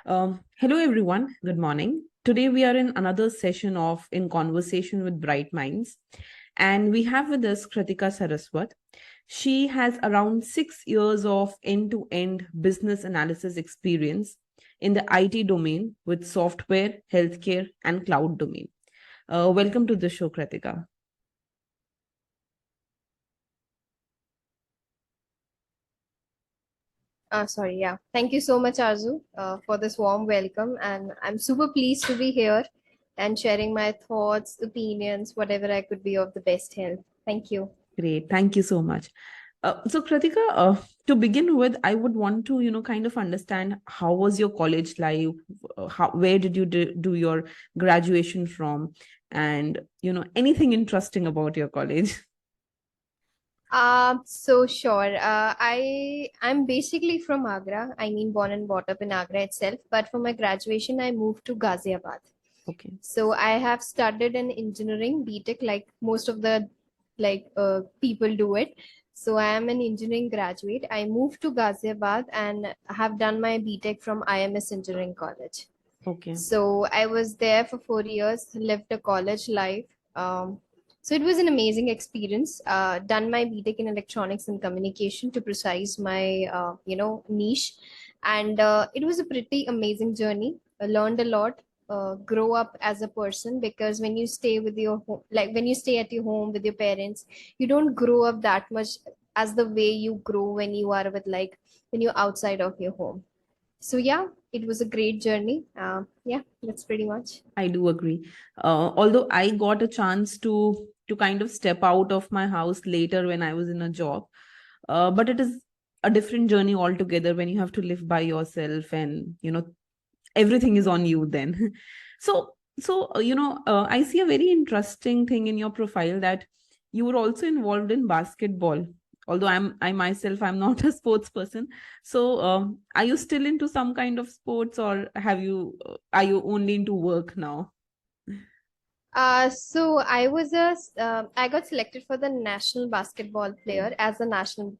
Hello, everyone. Good morning. Today, we are in another session of In Conversation with Bright Minds. And we have with us Kratika Saraswat. She has around 6 years of end to end business analysis experience in the IT domain with software, healthcare, and cloud domain. Welcome to the show, Kratika. Sorry, yeah. Thank you so much, Arzu, for this warm welcome. And I'm super pleased to be here and sharing my thoughts, opinions, whatever I could be of the best help. Thank you. Great. Thank you so much. So Kratika, to begin with, I would want to, kind of understand how was your college life? Where did you do your graduation from? And, anything interesting about your college? So sure. I'm basically from Agra. I mean, born and brought up in Agra itself. But for my graduation, I moved to Ghaziabad. Okay. So I have studied in engineering, BTech, like most of the people do it. So I am an engineering graduate. I moved to Ghaziabad and have done my BTech from IMS Engineering College. Okay. So I was there for 4 years, lived a college life. So it was an amazing experience. Done my BTech in electronics and communication to precise my niche, and it was a pretty amazing journey. I learned a lot. Grow up as a person, because when you stay with your home, like when you stay at your home with your parents, you don't grow up that much as the way you grow when you are with when you're outside of your home. So yeah, it was a great journey. Yeah, that's pretty much. I do agree. Although I got a chance to kind of step out of my house later when I was in a job, but it is a different journey altogether when you have to live by yourself and everything is on you then. So I see a very interesting thing in your profile that you were also involved in basketball. Although I myself I'm not a sports person. So are you still into some kind of sports, or are you only into work now? So I got selected for the national basketball Oh, player as a national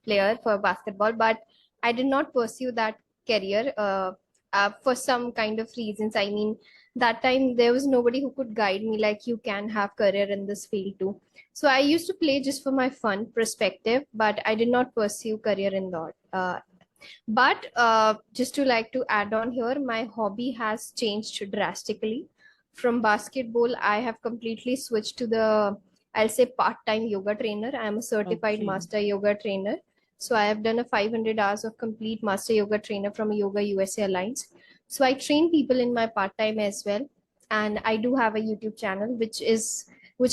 player for basketball, but I did not pursue that career for some kind of reasons. I mean, that time there was nobody who could guide me like you can have career in this field too. So I used to play just for my fun perspective, but I did not pursue career in that. But just to add on here, my hobby has changed drastically. From basketball, I have completely switched to I'll say, part-time yoga trainer. I am a certified okay. master yoga trainer. So I have done a 500 hours of complete master yoga trainer from Yoga USA Alliance. So I train people in my part-time as well. And I do have a YouTube channel, which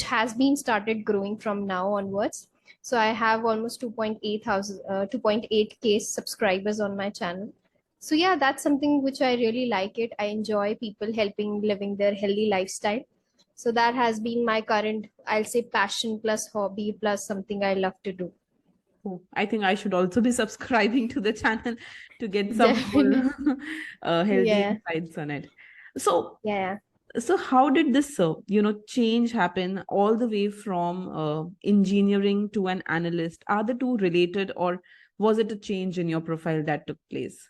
has been started growing from now onwards. So I have almost 2.8k subscribers on my channel. So yeah, that's something which I really like it. I enjoy people helping living their healthy lifestyle. So that has been my current, I'll say, passion plus hobby plus something I love to do. Oh, I think I should also be subscribing to the channel to get some Definitely. more healthy Yeah. insights on it. So, Yeah. so how did this change happen all the way from engineering to an analyst? Are the two related, or was it a change in your profile that took place?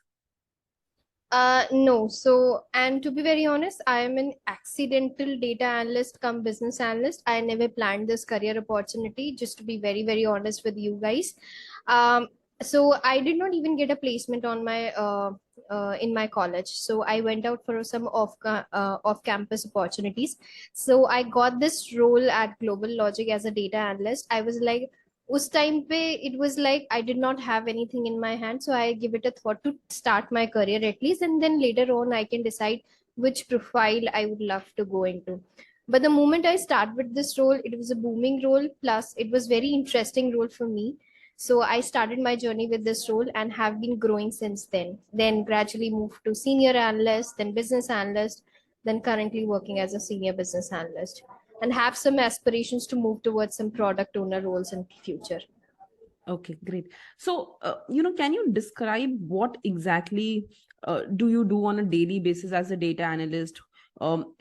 No. So, and to be very honest, I am an accidental data analyst come business analyst. I never planned this career opportunity, just to be very, very honest with you guys. Um, so I did not even get a placement on my in my college. So I went out for some off campus opportunities. So I got this role at Global Logic as a data analyst. I was like, उस time पे it was like I did not have anything in my hand, so I give it a thought to start my career at least, and then later on I can decide which profile I would love to go into. But the moment I start with this role, it was a booming role, plus it was very interesting role for me. So I started my journey with this role and have been growing since then gradually moved to senior analyst, then business analyst, then currently working as a senior business analyst, and have some aspirations to move towards some product owner roles in future. Okay, great. So, can you describe what exactly do you do on a daily basis as a data analyst?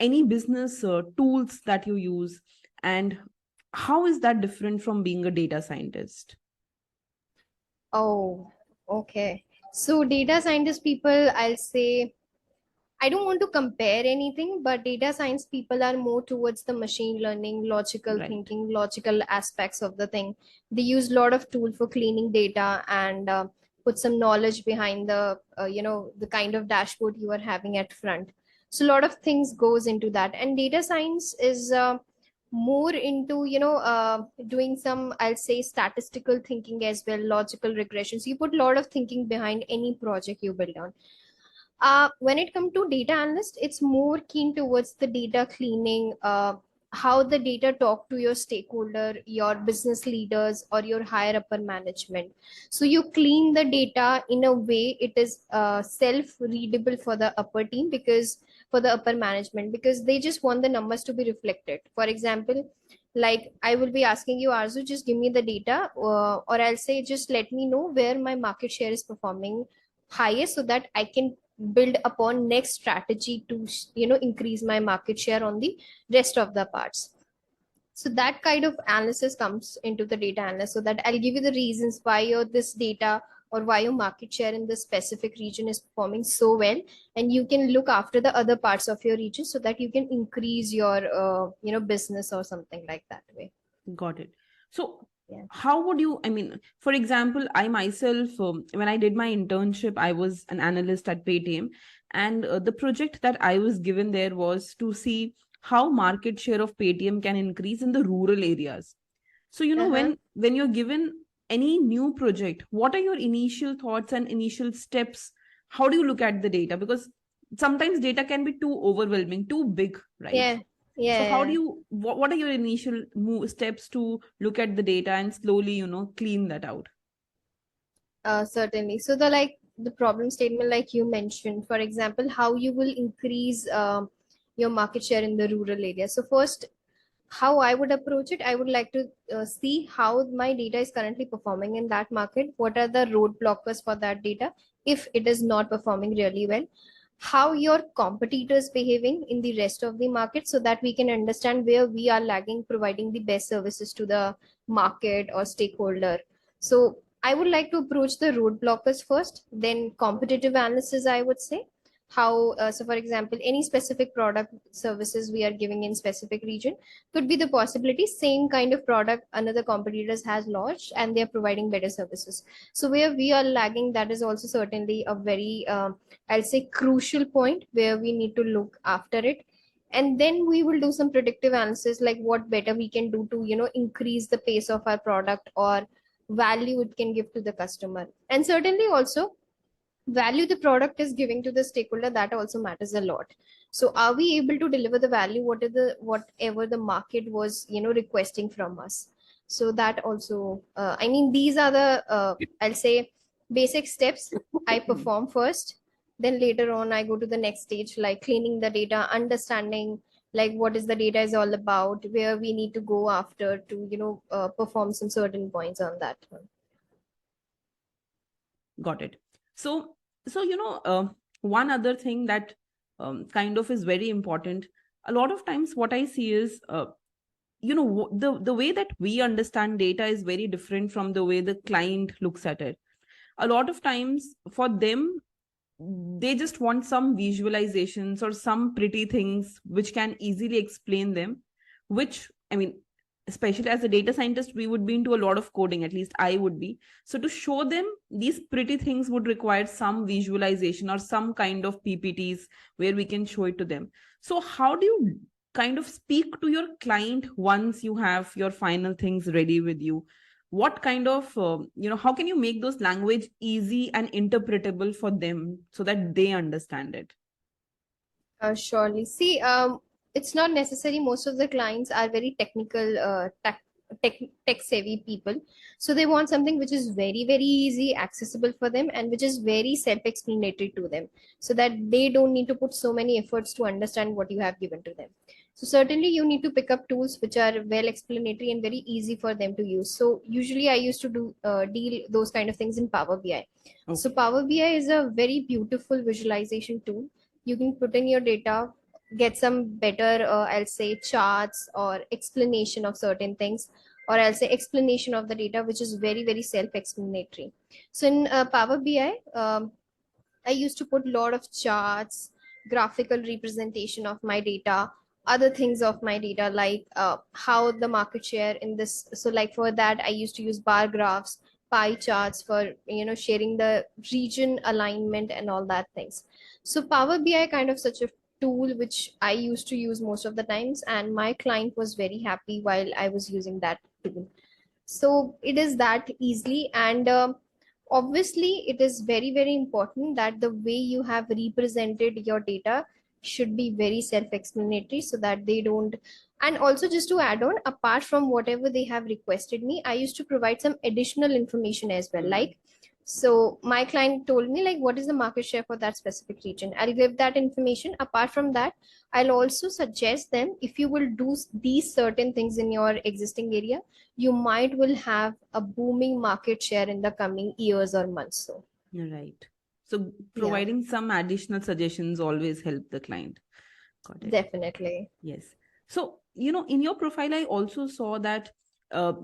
Any business tools that you use, and how is that different from being a data scientist? Oh, okay. So data scientist people, I'll say, I don't want to compare anything, but data science people are more towards the machine learning, logical Right. thinking, logical aspects of the thing. They use a lot of tool for cleaning data and put some knowledge behind the kind of dashboard you are having at front. So a lot of things goes into that, and data science is more into doing some, I'll say, statistical thinking as well, logical regressions. You put a lot of thinking behind any project you build on. When it comes to data analyst, it's more keen towards the data cleaning, how the data talk to your stakeholder, your business leaders, or your higher upper management. So you clean the data in a way it is self-readable for the upper team, because for the upper management, because they just want the numbers to be reflected. For example, like I will be asking you, Arzu, just give me the data, or I'll say, just let me know where my market share is performing highest, so that I can build upon next strategy to increase my market share on the rest of the parts. So that kind of analysis comes into the data analysis, so that I'll give you the reasons why your this data or why your market share in this specific region is performing so well, and you can look after the other parts of your region so that you can increase your business or something like that way. Got it. So, Yeah. how would you, I mean, for example, I myself, when I did my internship, I was an analyst at Paytm. And the project that I was given there was to see how market share of Paytm can increase in the rural areas. So, Uh-huh. when you're given any new project, what are your initial thoughts and initial steps? How do you look at the data? Because sometimes data can be too overwhelming, too big, right? Yeah. So how do Yeah. you, what are your initial steps to look at the data and slowly, clean that out? Certainly. So the problem statement, like you mentioned, for example, how you will increase your market share in the rural area. So first, how I would approach it, I would like to see how my data is currently performing in that market. What are the roadblockers for that data if it is not performing really well? How your competitors behaving in the rest of the market, so that we can understand where we are lagging, providing the best services to the market or stakeholder. So I would like to approach the roadblockers first, then competitive analysis, I would say. How, so for example, any specific product services we are giving in specific region, could be the possibility same kind of product another competitors has launched and they are providing better services. So where we are lagging, that is also certainly a very, I'll say, crucial point where we need to look after it. And then we will do some predictive analysis, like what better we can do to increase the pace of our product or value it can give to the customer. And certainly also value the product is giving to the stakeholder, that also matters a lot. So are we able to deliver the value whatever the market was requesting from us? So that also, I mean, these are the I'll say basic steps I perform first. Then later on I go to the next stage, like cleaning the data, understanding like what is the data is all about, where we need to go after to perform some certain points on that one. Got it. So, one other thing that kind of is very important. A lot of times, what I see is, the way that we understand data is very different from the way the client looks at it. A lot of times, for them, they just want some visualizations or some pretty things which can easily explain them, which, I mean, especially as a data scientist, we would be into a lot of coding, at least I would be. So to show them these pretty things would require some visualization or some kind of ppts where we can show it to them. So how do you kind of speak to your client once you have your final things ready with you? What kind of how can you make those language easy and interpretable for them so that they understand it? Surely. See, it's not necessary. Most of the clients are very technical, tech savvy people. So they want something which is very, very easy, accessible for them, and which is very self-explanatory to them, so that they don't need to put so many efforts to understand what you have given to them. So certainly you need to pick up tools which are well explanatory and very easy for them to use. So usually I used to do deal those kind of things in Power BI. So Okay. Power BI is a very beautiful visualization tool. You can put in your data, get some better I'll say charts or explanation of certain things, or I'll say explanation of the data, which is very, very self-explanatory. So in Power BI, I used to put a lot of charts, graphical representation of my data, other things of my data, like how the market share in this. So like for that, I used to use bar graphs, pie charts for, sharing the region alignment and all that things. So Power BI kind of such a tool which I used to use most of the times, and my client was very happy while I was using that tool. So it is that easily, and obviously it is very, very important that the way you have represented your data should be very self-explanatory, so that they don't. And also, just to add on, apart from whatever they have requested me, I used to provide some additional information as well. Like, so my client told me like what is the market share for that specific region, I'll give that information. Apart from that, I'll also suggest them, if you will do these certain things in your existing area, you might will have a booming market share in the coming years or months. So Right. So yeah, providing some additional suggestions always help the client. Got it. definitely. Yes. So, in your profile, I also saw that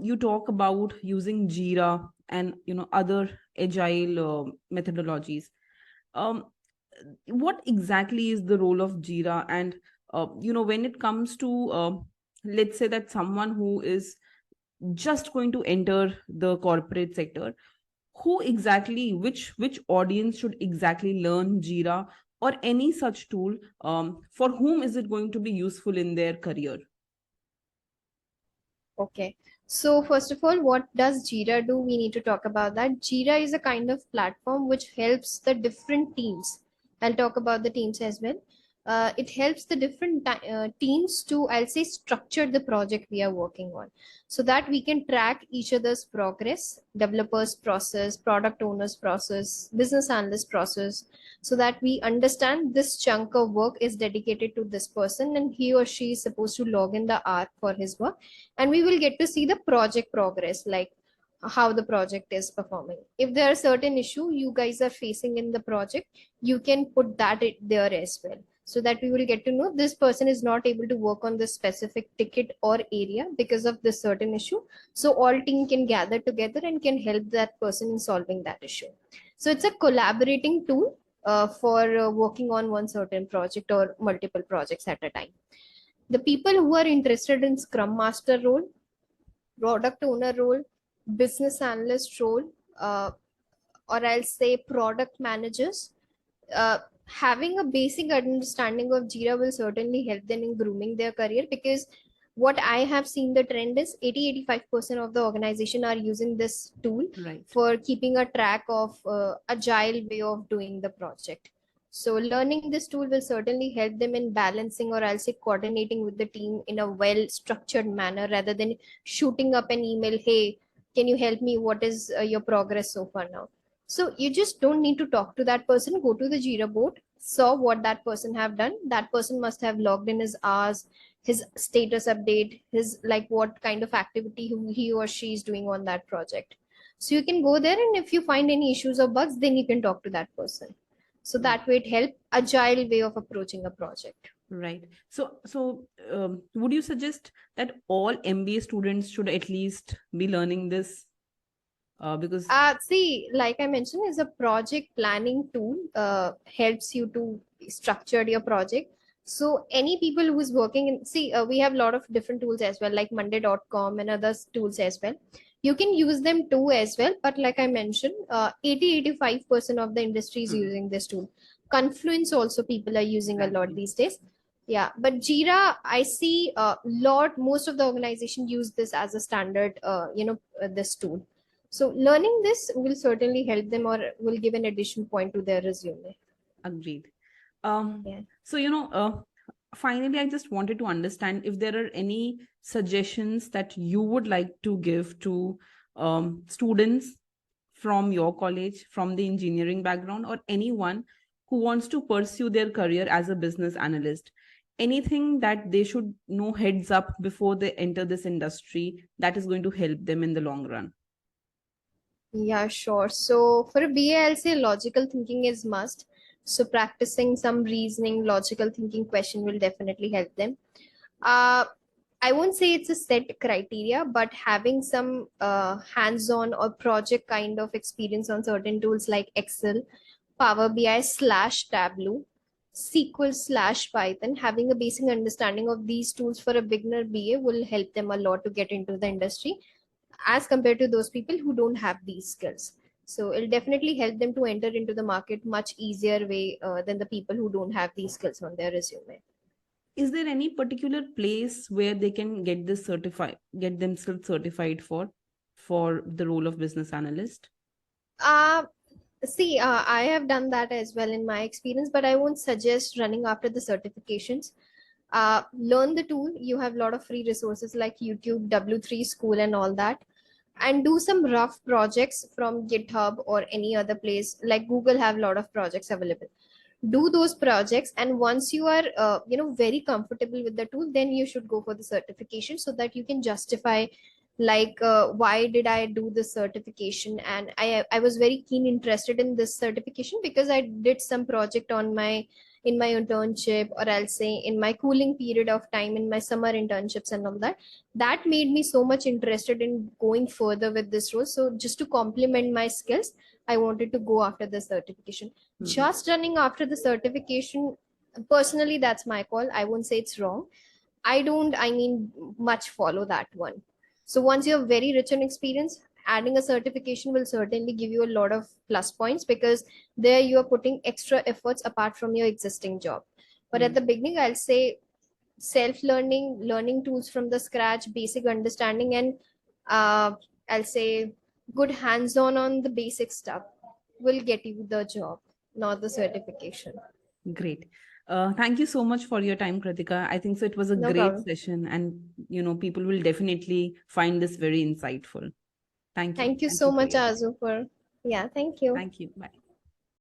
you talk about using Jira and, other agile methodologies. Um, what exactly is the role of Jira? And, when it comes to, let's say that someone who is just going to enter the corporate sector, who exactly, which audience should exactly learn Jira or any such tool? For whom is it going to be useful in their career? Okay. So first of all, what does Jira do? We need to talk about that. Jira is a kind of platform which helps the different teams. I'll talk about the teams as well. It helps the different teams to, I'll say, structure the project we are working on, so that we can track each other's progress, developers process, product owners process, business analyst process, so that we understand this chunk of work is dedicated to this person, and he or she is supposed to log in the hour for his work, and we will get to see the project progress, like how the project is performing. If there are certain issue you guys are facing in the project, you can put that there as well, so that we will get to know this person is not able to work on this specific ticket or area because of this certain issue. So all team can gather together and can help that person in solving that issue. So it's a collaborating tool for working on one certain project or multiple projects at a time. The people who are interested in scrum master role, product owner role, business analyst role, or I'll say product managers, having a basic understanding of Jira will certainly help them in grooming their career, because what I have seen the trend is 80-85% of the organization are using this tool Right. for keeping a track of agile way of doing the project. So learning this tool will certainly help them in balancing, or I'll say coordinating with the team in a well structured manner, rather than shooting up an email, hey, can you help me? What is your progress so far now? So you just don't need to talk to that person. Go to the Jira board, saw what that person have done. That person must have logged in his hours, his status update, his like what kind of activity he or she is doing on that project. So you can go there, and if you find any issues or bugs, then you can talk to that person. So that way it help agile way of approaching a project. Right. So, would you suggest that all MBA students should at least be learning this? Because See, like I mentioned, is a project planning tool, helps you to structure your project. So any people who's working in, see, we have a lot of different tools as well, like monday.com and other tools as well. You can use them too as well. But like I mentioned, 80-85% of the industry is using this tool. Confluence also people are using a lot these days. Yeah, but Jira, I see a lot, most of the organization use this as a standard, this tool. So learning this will certainly help them, or will give an additional point to their resume. agreed. Yeah. So, finally, I just wanted to understand if there are any suggestions that you would like to give to students from your college, from the engineering background, or anyone who wants to pursue their career as a business analyst. Anything that they should know heads up before they enter this industry that is going to help them in the long run? Yeah, sure. So for a BA, I'll say logical thinking is must. So practicing some reasoning, logical thinking question will definitely help them. Uh, I won't say it's a set criteria, but having some hands-on or project kind of experience on certain tools like Excel, Power BI slash Tableau, SQL slash Python, having a basic understanding of these tools for a beginner BA will help them a lot to get into the industry as compared to those people who don't have these skills. So it'll definitely help them to enter into the market much easier way than the people who don't have these skills on their resume. Is there any particular place where they can get this get themselves certified for the role of business analyst? Uh, See, I have done that as well in my experience, but I won't suggest running after the certifications. Learn the tool. You have a lot of free resources like YouTube, W3 School, and all that. And do some rough projects from GitHub or any other place. Like Google have a lot of projects available. Do those projects, and once you are, very comfortable with the tool, then you should go for the certification so that you can justify like why did I do this certification. And I was very keen interested in this certification because I did some project on my in my internship, or I'll say in my cooling period of time in my summer internships and all that. That made me so much interested in going further with this role. So just to complement my skills, I wanted to go after the certification. Just running after the certification, personally, that's my call. I won't say it's wrong. I mean, much follow that one. So once you're very rich in experience, adding a certification will certainly give you a lot of plus points because there you are putting extra efforts apart from your existing job. But at the beginning, I'll say self-learning, learning tools from the scratch, basic understanding, and I'll say good hands-on on the basic stuff will get you the job, not the certification. Great. Thank you so much for your time, Kratika. I think so it was a No great problem. session, and people will definitely find this very insightful. Thank you. Thank you Thank you so for much, your time. Azu, for, yeah, thank you. Thank you. Bye.